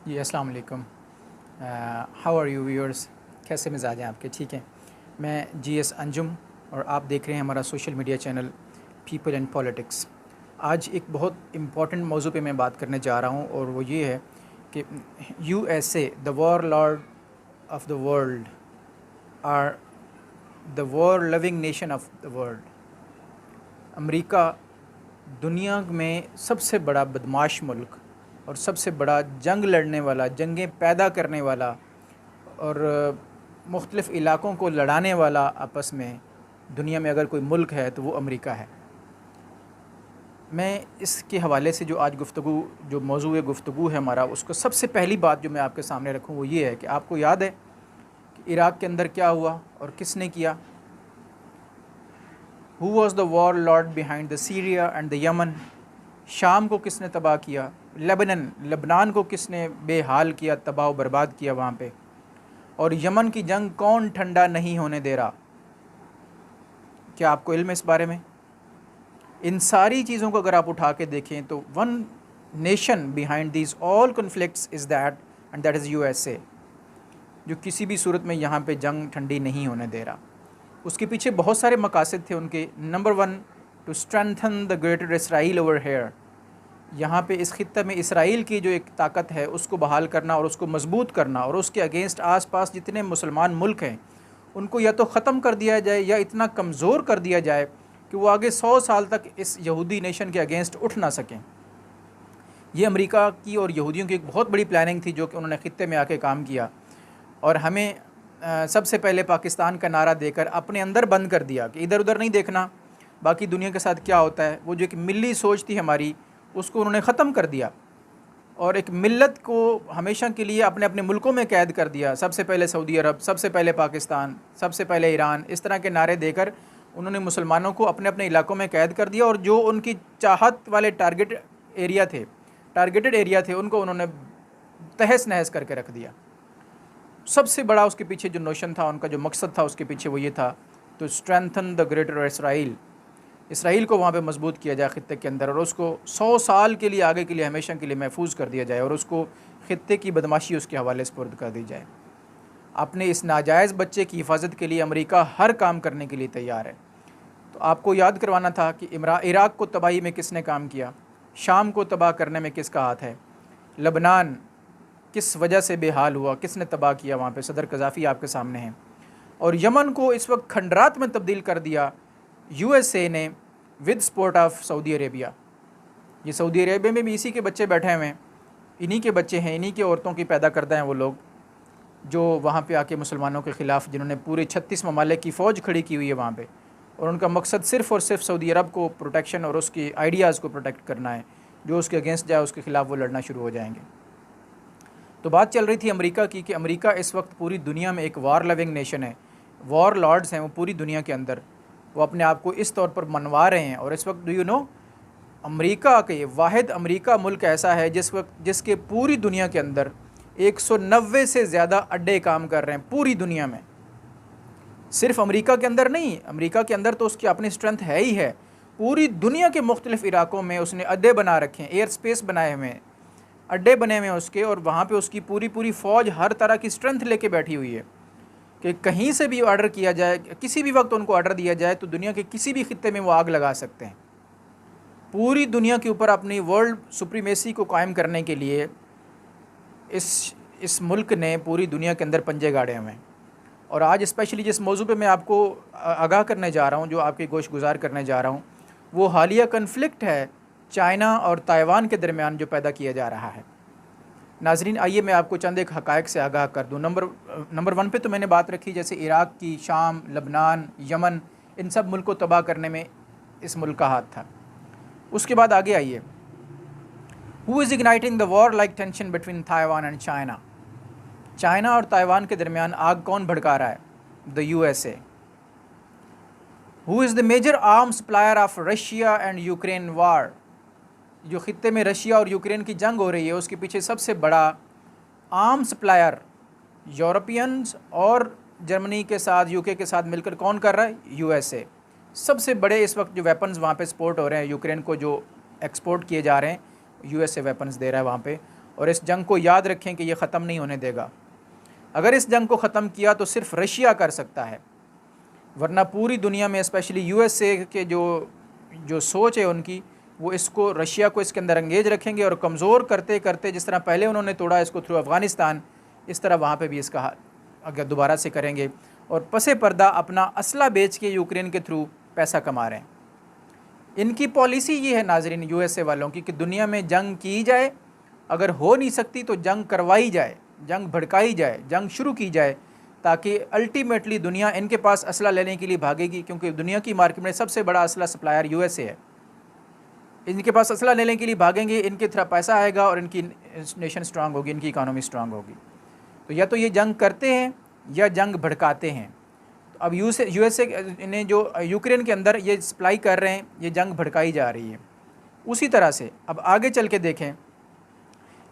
जी अस्सलाम वालेकुम। How are you viewers, कैसे मिजाज हैं आपके? ठीक हैं। मैं जीएस अंजुम और आप देख रहे हैं हमारा social media channel people and politics. आज एक बहुत इम्पॉर्टेंट मौजू पे मैं बात करने जा रहा हूँ और वो ये है कि USA the war lord of the world or the war loving nation of the world. America दुनिया में सबसे बड़ा बदमाश मुल्क और सबसे बड़ा जंग लड़ने वाला, जंगें पैदा करने वाला और मुख्तलिफ़ इलाक़ों को लड़ाने वाला आपस में दुनिया में अगर कोई मुल्क है तो वो अमेरिका है। मैं इसके हवाले से जो आज जो मौजूद गुफ्तगू है हमारा, उसको सबसे पहली बात जो मैं आपके सामने रखूँ वो ये है कि आपको याद है कि इराक़ के अंदर क्या हुआ और किसने किया? Who was the war Lord behind the Syria and the Yemen? शाम को किसने तबाह किया? लबनान को किसने बेहाल किया, तबाह बर्बाद किया वहाँ पे? और यमन की जंग कौन ठंडा नहीं होने दे रहा? क्या आपको इल्म है इस बारे में? इन सारी चीज़ों को अगर आप उठा के देखें तो one nation behind these all conflicts is that, and that is USA, जो किसी भी सूरत में यहाँ पे जंग ठंडी नहीं होने दे रहा। उसके पीछे बहुत सारे मकासद थे उनके। Number 1, to strengthen the greater Israel over here. यहाँ पे इस खित्ते में इसराइल की जो एक ताकत है उसको बहाल करना और उसको मजबूत करना, और उसके अगेंस्ट आसपास जितने मुसलमान मुल्क हैं उनको या तो ख़त्म कर दिया जाए या इतना कमज़ोर कर दिया जाए कि वो आगे 100 साल तक इस यहूदी नेशन के अगेंस्ट उठ ना सकें। ये अमेरिका की और यहूदियों की एक बहुत बड़ी प्लानिंग थी जो कि उन्होंने खित्ते में आके काम किया, और हमें सबसे पहले पाकिस्तान का नारा देकर अपने अंदर बंद कर दिया कि इधर उधर नहीं देखना, बाकी दुनिया के साथ क्या होता है। वो जो एक मिली सोच थी हमारी, उसको उन्होंने ख़त्म कर दिया और एक मिल्लत को हमेशा के लिए अपने अपने मुल्कों में कैद कर दिया। सबसे पहले सऊदी अरब, सबसे पहले पाकिस्तान, सबसे पहले ईरान, इस तरह के नारे देकर उन्होंने मुसलमानों को अपने अपने इलाकों में कैद कर दिया, और जो उनकी चाहत वाले टारगेटेड एरिया थे उनको उन्होंने तहस नहस करके रख दिया। सबसे बड़ा उसके पीछे जो नोशन था, उनका जो मकसद था उसके पीछे वो ये था, तो स्ट्रेंथन द ग्रेटर इसराइल को वहाँ पे मजबूत किया जाए ख़ित्ते के अंदर, और उसको 100 साल के लिए आगे के लिए हमेशा के लिए महफूज कर दिया जाए, और उसको ख़ित्ते की बदमाशी उसके हवाले स्पुर्द कर दी जाए। अपने इस नाजायज़ बच्चे की हिफाजत के लिए अमेरिका हर काम करने के लिए तैयार है। तो आपको याद करवाना था कि इराक़ को तबाही में किसने काम किया, शाम को तबाह करने में किसका हाथ है, लबनान किस वजह से बेहाल हुआ, किसने तबाह किया वहाँ पे, सदर कज़ाफ़ी आपके सामने हैं। और यमन को इस वक्त खंडरात में तब्दील कर दिया यूएसए ने with support of Saudi Arabia. ये सऊदी अरेबिया में भी इसी के बच्चे बैठे हुए हैं, इन्हीं के बच्चे हैं, इन्हीं के औरतों की पैदा करते हैं वो लोग, जो वहाँ पे आके मुसलमानों के ख़िलाफ़, जिन्होंने पूरे 36 ममालिक की फ़ौज खड़ी की हुई है वहाँ पे, और उनका मकसद सिर्फ़ और सिर्फ सऊदी अरब को प्रोटेक्शन और उसके आइडियाज़ को प्रोटेक्ट करना है। जो उसके अगेंस्ट जाए उसके ख़िलाफ़ वो लड़ना शुरू हो जाएंगे। तो बात चल रही थी अमेरिका की कि अमेरिका इस वक्त पूरी दुनिया में एक वॉर लविंग नेशन है, वॉर लॉर्ड्स हैं वो पूरी दुनिया के अंदर, वो अपने आप को इस तौर पर मनवा रहे हैं। और इस वक्त अमेरिका के वाहिद अमेरिका मुल्क ऐसा है जिसके पूरी दुनिया के अंदर 190 से ज़्यादा अड्डे काम कर रहे हैं पूरी दुनिया में। सिर्फ अमेरिका के अंदर नहीं, अमेरिका के अंदर तो उसकी अपनी स्ट्रेंथ है ही है, पूरी दुनिया के मुख्तलिफ़ इलाक़ों में उसने अड्डे बना रखे हैं, एयर स्पेस बनाए हुए हैं, अड्डे बने हुए हैं उसके, और वहाँ पे उसकी पूरी फ़ौज हर तरह की स्ट्रेंथ लेके बैठी हुई है कि कहीं से भी ऑर्डर किया जाए, किसी भी वक्त उनको ऑर्डर दिया जाए तो दुनिया के किसी भी खित्ते में वो आग लगा सकते हैं। पूरी दुनिया के ऊपर अपनी वर्ल्ड सुप्रीमेसी को कायम करने के लिए इस मुल्क ने पूरी दुनिया के अंदर पंजे गाड़े हुए हैं। और आज स्पेशली जिस मौजू पे मैं आपको आगाह करने जा रहा हूँ, जो आपके गोश गुजार करने जा रहा हूँ, वो हालिया कन्फ्लिक्ट है चाइना और ताइवान के दरमियान जो पैदा किया जा रहा है। नाजरीन, आइए मैं आपको चंद एक हक़ाइक़ से आगाह कर दूँ। नंबर 1 पे तो मैंने बात रखी जैसे इराक़ की, शाम, लबनान, यमन, इन सब मुल्क को तबाह करने में इस मुल्क का हाथ था। उसके बाद आगे आइए, who is igniting the war like tension between Taiwan and China. China और ताइवान के दरमियान आग कौन भड़का रहा है? The USA. Who is the major arm supplier of Russia and Ukraine war. जो खित्ते में रशिया और यूक्रेन की जंग हो रही है उसके पीछे सबसे बड़ा आर्म सप्लायर यूरोपियंस और जर्मनी के साथ, यूके के साथ मिलकर कौन कर रहा है? यूएसए। सबसे बड़े इस वक्त जो वेपन्स वहाँ पे एक्सपोर्ट हो रहे हैं, यूक्रेन को जो एक्सपोर्ट किए जा रहे हैं, यूएसए वेपन्स दे रहा है वहाँ पे। और इस जंग को याद रखें कि ये ख़त्म नहीं होने देगा। अगर इस जंग को ख़त्म किया तो सिर्फ रशिया कर सकता है, वरना पूरी दुनिया में स्पेशली यूएसए के जो सोच है उनकी, वो इसको रशिया को इसके अंदर एंगेज रखेंगे और कमज़ोर करते करते जिस तरह पहले उन्होंने तोड़ा इसको थ्रू अफ़गानिस्तान, इस तरह वहाँ पे भी इसका अगर दोबारा से करेंगे और पसे पर्दा अपना असला बेच के यूक्रेन के थ्रू पैसा कमा रहे हैं। इनकी पॉलिसी ये है नाजरीन यूएसए वालों की कि दुनिया में जंग की जाए, अगर हो नहीं सकती तो जंग करवाई जाए, जंग भड़काई जाए, जंग शुरू की जाए, ताकि अल्टीमेटली दुनिया इनके पास असला लेने के लिए भागेगी, क्योंकि दुनिया की मार्केट में सबसे बड़ा असला सप्लायर यूएसए है। इनके पास असला लेने के लिए भागेंगे, इनके तरफ पैसा आएगा और इनकी नेशन स्ट्रांग होगी, इनकी इकानमी स्ट्रांग होगी। तो या तो ये जंग करते हैं या जंग भड़काते हैं। तो अब यूएसए ने जो यूक्रेन के अंदर ये सप्लाई कर रहे हैं, ये जंग भड़काई जा रही है। उसी तरह से अब आगे चल के देखें,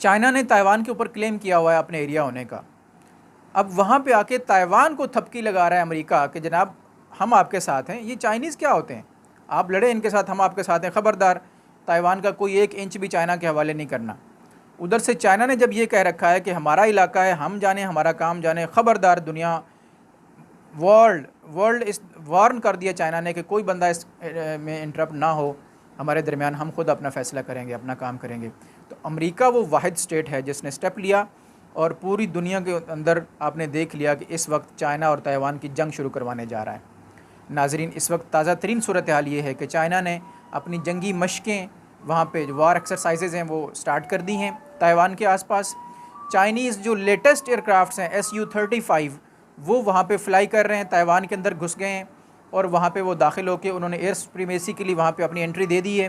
चाइना ने ताइवान के ऊपर क्लेम किया हुआ है अपने एरिया होने का। अब वहाँ पे आके ताइवान को थपकी लगा रहा है अमेरिका कि जनाब हम आपके साथ हैं। ये चाइनीज़ क्या होते हैं, आप लड़े इनके साथ, हम आपके साथ हैं, ख़बरदार ताइवान का कोई 1 इंच भी चाइना के हवाले नहीं करना। उधर से चाइना ने जब ये कह रखा है कि हमारा इलाका है, हम जाने, हमारा काम जाने, ख़बरदार दुनिया वर्ल्ड इस वार्न कर दिया चाइना ने कि कोई बंदा इस में इंटरप्ट ना हो हमारे दरमियान, हम खुद अपना फ़ैसला करेंगे, अपना काम करेंगे। तो अमेरिका वो वाहिद स्टेट है जिसने स्टेप लिया और पूरी दुनिया के अंदर आपने देख लिया कि इस वक्त चाइना और ताइवान की जंग शुरू करवाने जा रहा है। नाजरीन, इस वक्त ताज़ा तरीन सूरत हाल ये है कि चाइना ने अपनी जंगी मशक़ें, वहाँ पे जो वार एक्सरसाइजेज़ हैं वो स्टार्ट कर दी हैं ताइवान के आसपास। चाइनीज़ जो लेटेस्ट एयरक्राफ्ट्स हैं SU-35 वो वहाँ पे फ्लाई कर रहे हैं, ताइवान के अंदर घुस गए हैं और वहाँ पे वो दाखिल होकर उन्होंने एयर सुप्रीमेसी के लिए वहाँ पे अपनी एंट्री दे दी है।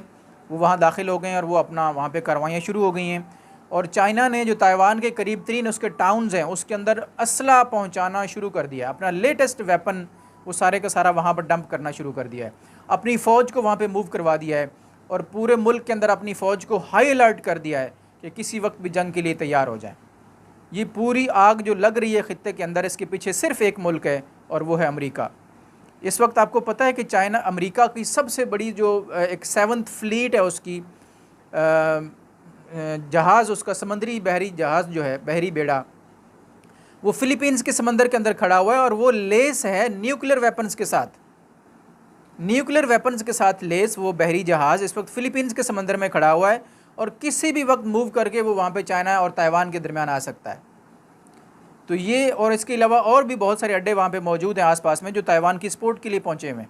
वो वहाँ दाखिल हो गए हैं और वो अपना वहाँ पे कार्रवाइयाँ शुरू हो गई हैं। और चाइना ने जो ताइवान के करीब तरीन उसके टाउन्स हैं उसके अंदर असला पहुँचाना शुरू कर दिया, अपना लेटेस्ट वेपन वो सारे का सारा वहाँ पर डंप करना शुरू कर दिया है, अपनी फ़ौज को वहाँ पे मूव करवा दिया है और पूरे मुल्क के अंदर अपनी फ़ौज को हाई अलर्ट कर दिया है कि किसी वक्त भी जंग के लिए तैयार हो जाए। ये पूरी आग जो लग रही है ख़ित्ते के अंदर, इसके पीछे सिर्फ एक मुल्क है और वो है अमेरिका। इस वक्त आपको पता है कि चाइना अमेरिका की सबसे बड़ी जो एक 7th फ्लीट है उसकी जहाज़, उसका समंदरी बहरी जहाज़ जो है, बहरी बेड़ा, वो फ़िलीपींस के समंदर के अंदर खड़ा हुआ है और वो लेस है न्यूक्लियर वेपन्स के साथ। न्यूक्लियर वेपन्स के साथ लेस वो बहरी जहाज़ इस वक्त फ़िलीपींस के समंदर में खड़ा हुआ है और किसी भी वक्त मूव करके वो वहाँ पे चाइना और ताइवान के दरमियान आ सकता है। तो ये और इसके अलावा और भी बहुत सारे अड्डे वहाँ पे मौजूद हैं आसपास में जो ताइवान की सपोर्ट के लिए पहुँचे हुए हैं,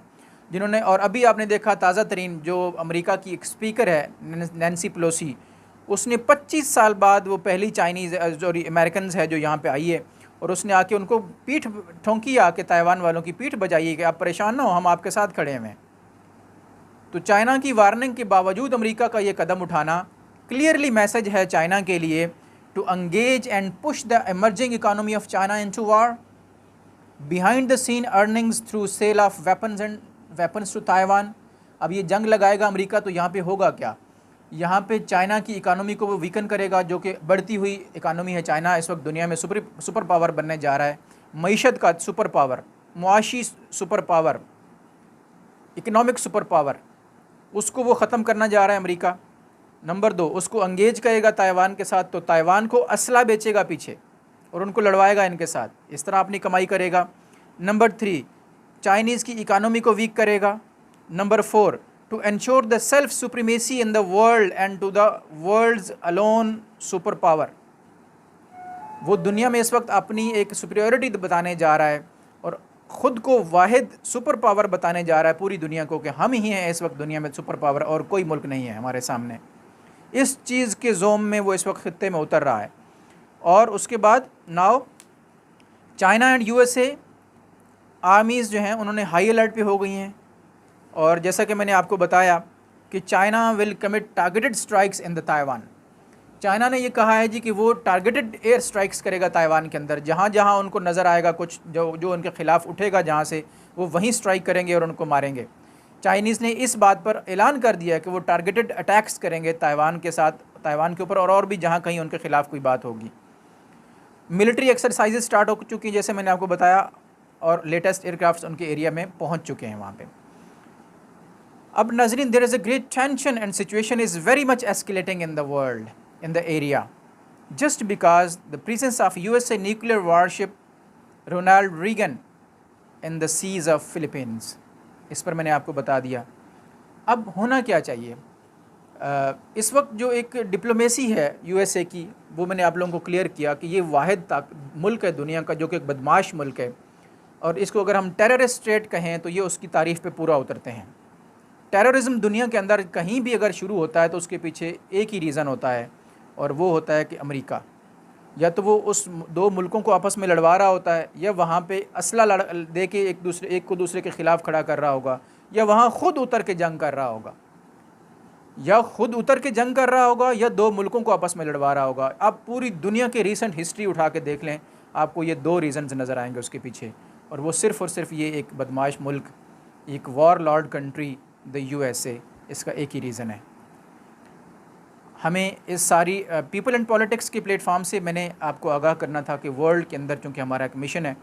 जिन्होंने, और अभी आपने देखा ताज़ा तरीन जो अमेरिका की एक स्पीकर है नैन्सी पेलोसी, उसने 25 साल बाद वो पहली चाइनीज़ जो अमेरिकन है जो यहाँ पे आई है और उसने आके उनको पीठ ठोंकी, आके ताइवान वालों की पीठ बजाई कि आप परेशान ना हो, हम आपके साथ खड़े हैं। तो चाइना की वार्निंग के बावजूद अमेरिका का ये कदम उठाना क्लियरली मैसेज है चाइना के लिए to engage and push the emerging economy of China into war. Behind the scene earnings through sale of weapons to Taiwan. अब ये जंग लगाएगा अमेरिका तो यहाँ पे होगा क्या, यहाँ पे चाइना की इकानमी को वो वीकन करेगा, जो कि बढ़ती हुई इकानमी है। चाइना इस वक्त दुनिया में सुपर पावर बनने जा रहा है, मईशत का सुपर पावर, मुआशी superpower, economic superpower, उसको वो ख़त्म करना जा रहा है अमेरिका। नंबर 2, उसको एंगेज करेगा ताइवान के साथ, तो ताइवान को असला बेचेगा पीछे और उनको लड़वाएगा इनके साथ, इस तरह अपनी कमाई करेगा। नंबर 3, चाइनीज़ की इकानमी को वीक करेगा। Number 4, to ensure the self supremacy in the world and to the world's alone super power. वो दुनिया में इस वक्त अपनी एक सुपीरियरिटी बताने जा रहा है और ख़ुद को वाहिद सुपर पावर बताने जा रहा है पूरी दुनिया को कि हम ही हैं इस वक्त दुनिया में सुपर पावर और कोई मुल्क नहीं है हमारे सामने। इस चीज़ के जोम में वो इस वक्त खित्ते में उतर रहा है। और उसके बाद now China and USA armies जो हैं उन्होंने हाई अलर्ट पे हो गई हैं और जैसा कि मैंने आपको बताया कि China will commit targeted strikes in the Taiwan. China ने ये कहा है जी कि वो टारगेटेड एयर स्ट्राइक्स करेगा ताइवान के अंदर, जहाँ जहाँ उनको नज़र आएगा कुछ जो उनके ख़िलाफ़ उठेगा जहाँ से, वो वहीं स्ट्राइक करेंगे और उनको मारेंगे। चाइनीज़ ने इस बात पर ऐलान कर दिया कि वो टारगेटेड अटैक्स करेंगे ताइवान के साथ, ताइवान के ऊपर और भी जहाँ कहीं उनके ख़िलाफ़ कोई बात होगी। मिलिट्री एक्सरसाइजेज स्टार्ट हो चुकी हैं जैसे मैंने आपको बताया और लेटेस्ट एयरक्राफ्ट उनके एरिया में पहुँच चुके हैं वहाँ पर। अब नाज़रीन, there is a great tension and situation is very much escalating in the world, in the area. just because the presence of USA nuclear warship Ronald Reagan in the seas of Philippines। इस पर मैंने आपको बता दिया। अब होना क्या चाहिए? इस वक्त जो एक डिप्लोमेसी है USA की, वो मैंने आप लोगों को क्लियर किया कि ये वाहिद मुल्क है दुनिया का जो कि एक बदमाश मुल्क है, और इसको अगर हम टेररिस्ट स्टेट कहें तो ये उसकी तारीफ़ पे पूरा उतरते हैं। टेररिज्म दुनिया के अंदर कहीं भी अगर शुरू होता है तो उसके पीछे एक ही रीज़न होता है, और वो होता है कि अमेरिका या तो वो उस दो मुल्कों को आपस में लड़वा रहा होता है, या वहाँ पे असला दे के एक को दूसरे के ख़िलाफ़ खड़ा कर रहा होगा, या वहाँ ख़ुद उतर के जंग कर रहा होगा, या दो मुल्कों को आपस में लड़वा रहा होगा। आप पूरी दुनिया के रीसेंट हिस्ट्री उठा के देख लें, आपको ये दो रीज़न्स नज़र आएंगे उसके पीछे, और वो सिर्फ़ और सिर्फ ये एक बदमाश मुल्क, एक war Lord country the USA, इसका एक ही रीज़न है। हमें इस सारी पीपल एंड पॉलिटिक्स के प्लेटफॉर्म से मैंने आपको आगाह करना था कि वर्ल्ड के अंदर, चूँकि हमारा एक मिशन है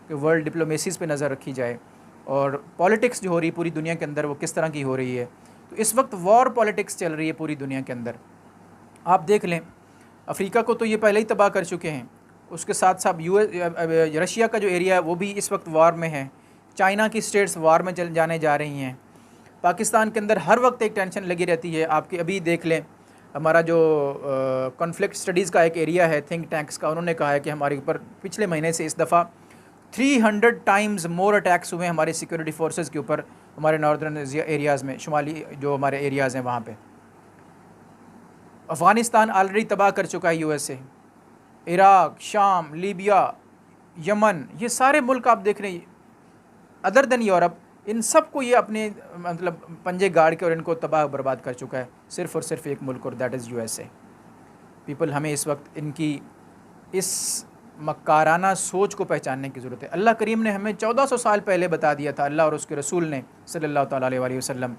कि वर्ल्ड डिप्लोमेसीज़ पे नज़र रखी जाए, और पॉलिटिक्स जो हो रही है पूरी दुनिया के अंदर वो किस तरह की हो रही है। तो इस वक्त वॉर पॉलिटिक्स चल रही है पूरी दुनिया के अंदर। आप देख लें, अफ्रीका को तो ये पहले ही तबाह कर चुके हैं, उसके साथ साथ रशिया का जो एरिया है वो भी इस वक्त वॉर में है, चाइना की स्टेट्स वॉर में जाने जा रही हैं, पाकिस्तान के अंदर हर वक्त एक टेंशन लगी रहती है। आपके अभी देख लें, हमारा जो कॉन्फ्लिक्ट स्टडीज़ का एक एरिया है थिंक टैंक्स का, उन्होंने कहा है कि हमारे ऊपर पिछले महीने से इस दफ़ा 300 टाइम्स मोर अटैक्स हुए हमारे सिक्योरिटी फोर्सेस के ऊपर, हमारे नॉर्दर्न एरियाज़ में, शुमाली जो हमारे एरियाज़ हैं वहाँ पे। अफ़गानिस्तान ऑलरेडी तबाह कर चुका है USA, इराक़, शाम, लीबिया, यमन, ये सारे मुल्क आप देख रहे हैं अदर देन यूरोप, इन सब को ये अपने मतलब पंजे गाड़ के और इनको तबाह बर्बाद कर चुका है, सिर्फ़ और सिर्फ एक मुल्क, और दैट इज़ USA। पीपल, हमें इस वक्त इनकी इस मक्काराना सोच को पहचानने की ज़रूरत है। अल्लाह करीम ने हमें 1400 साल पहले बता दिया था, अल्लाह और उसके रसूल ने सल्लल्लाहु अलैहि वसल्लम,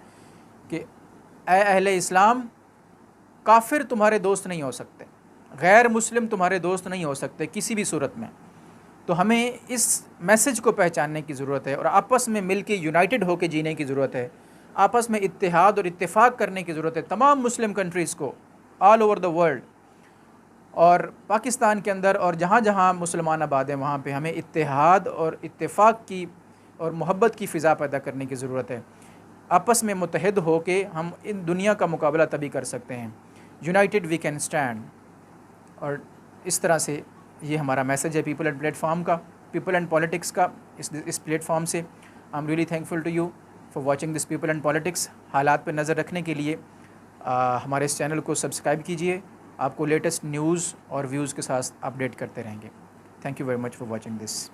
कि ए अहले इस्लाम, काफिर तुम्हारे दोस्त नहीं हो सकते, गैर मुस्लिम तुम्हारे दोस्त नहीं हो सकते किसी भी सूरत में। तो हमें इस मैसेज को पहचानने की ज़रूरत है, और आपस में मिल के यूनाइटेड होकर जीने की ज़रूरत है, आपस में इत्तेहाद और इत्तेफाक करने की ज़रूरत है तमाम मुस्लिम कंट्रीज़ को ऑल ओवर द वर्ल्ड, और पाकिस्तान के अंदर और जहाँ जहाँ मुसलमान आबाद हैं वहाँ पे हमें इत्तेहाद और इत्तेफाक की और मोहब्बत की फ़िज़ा पैदा करने की ज़रूरत है। आपस में मुत्तहिद हो के हम इन दुनिया का मुकाबला तभी कर सकते हैं। United we can stand. और इस तरह से ये हमारा मैसेज है पीपल एंड प्लेटफॉर्म का, पीपल एंड पॉलिटिक्स का, इस प्लेटफॉर्म से। I am really thankful to you for watching this people and politics. हालात पर नज़र रखने के लिए हमारे इस चैनल को सब्सक्राइब कीजिए, आपको लेटेस्ट न्यूज़ और व्यूज़ के साथ अपडेट करते रहेंगे। Thank you very much for watching this.